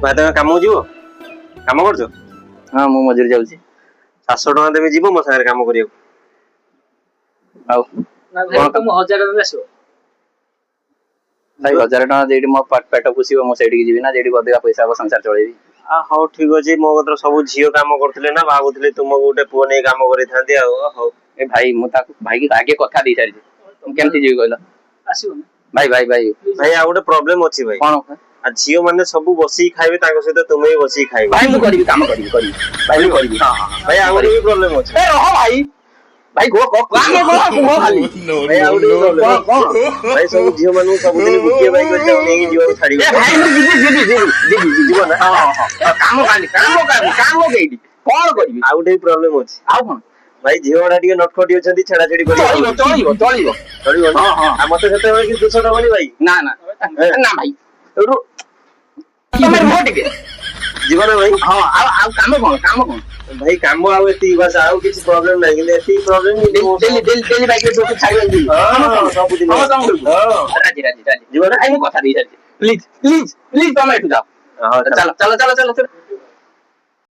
ଭାଇ ତମେ କାମକୁ ଯିବ କାମ କରୁଛ? ହଁ ମୁଁ ମଜୁରୀ ଯାଉଛି। 700 ଟଙ୍କା ଦେବି ଯିବ ମୋ ସାଙ୍ଗରେ କାମ କରିବାକୁ? ଆଉ ମୁଁ 1000 ଟଙ୍କା ଆସିବ ଭାଇ 1000 ଟଙ୍କା ଯେଠି ମୋ ପେଟ ପୋଷିବ ମୁଁ ସେଇଠିକି ଯିବି ନା ଯେଠି ଅଧିକା ପଇସା ହବ ସଂସାର ଚଳେଇବି। ହଉ ଠିକ ଅଛି ମୋ କତିରେ ସବୁ ଝିଅ କାମ କରୁଥିଲେ ନା ଭାବୁଥିଲି ତୁମକୁ ଗୋଟେ ପୁଅ ନେଇ କାମ କରିଥାନ୍ତି ଆଉ ହଉ। ଏ ଭାଇ ମୁଁ ତାକୁ ଭାଇ କି ଆଗେ କଥା ଦେଇ ସାରିଛି ମୁଁ କେମିତି ଯିବି କହିଲ? ଆସିବନି ଭାଇ ଭାଇ ଭାଇ ଭାଇ ଆଉ ଗୋଟେ ପ୍ରୋବ୍ଲେମ ଅଛି ଭାଇ। କଣ? ଆଉ ଝିଅ ମାନେ ସବୁ ବସିକି ଖାଇବେ ତାଙ୍କ ସହିତ ତୁମେ ବି ବସିକି ଖାଇବ। ଭାଇ ମୁଁ କରିବି କାମ କରିବି ଭାଇ ମୁଁ କରିବି। ଭାଇ ଆଉ ଗୋଟେ ବି ପ୍ରୋବ୍ଲେମ ଅଛି। ଏ ରହ ଭାଇ ଭାଇ ଗୋ କାମ କର ଖାଲି ଭାଇ ଆଉ ଗୋଟେ ବି ପ୍ରୋବ୍ଲେମ ଅଛି। ଭାଇ ସବୁ ଝିଅ ମାନଙ୍କୁ ସବୁଦିନ ଗୋଟିଏ ବାଇକ କରି ତାକୁ ନେଇକି ଯିବାକୁ ଛାଡିବ। ଭାଇ ମୁଁ ଯିବି ଯିବ ନା? କାମ କେଇଠି କଣ କରିବି? ଆଉ ଗୋଟେ ବି ପ୍ରୋବ୍ଲେମ ଅଛି। ଆଉ କଣ? ଭାଇ ଝିଅ ଗୁଡା ଟିକେ ନଟଖଟି ଅଛନ୍ତି ଛେଡା ଛେଡି ଚଳିବ ଚଳିବ ନା? ଆଉ ମତେ ସେତେବେଳେ କିଛି ଦୋଷ ଦବନି ଭାଇ? ନା ନା ନା ଭାଇ ତମେ ରୁହ ଟିକେ ଯିବ ନା ଭାଇ? ହଁ ଆଉ କାମ କଣ? ଭାଇ କାମ ଆଉ ଏତିକି ବାସ ଆଉ କିଛି ପ୍ରୋବ୍ଲେମ ନାହିଁ କିନ୍ତୁ ଏତିକି ପ୍ରୋବ୍ଲେମ ଡେଲି ବାଇକରେ ଯୋଉ ଛାଡ଼ିବାକୁ ଯିବି ସବୁଦିନ ରାଜି ଯିବ ନା? ମୁଁ କଥା ଦେଇ ସାରିଛି ପ୍ଲିଜ ତମେ ଏଠୁ ଯାଅ ଚାଲ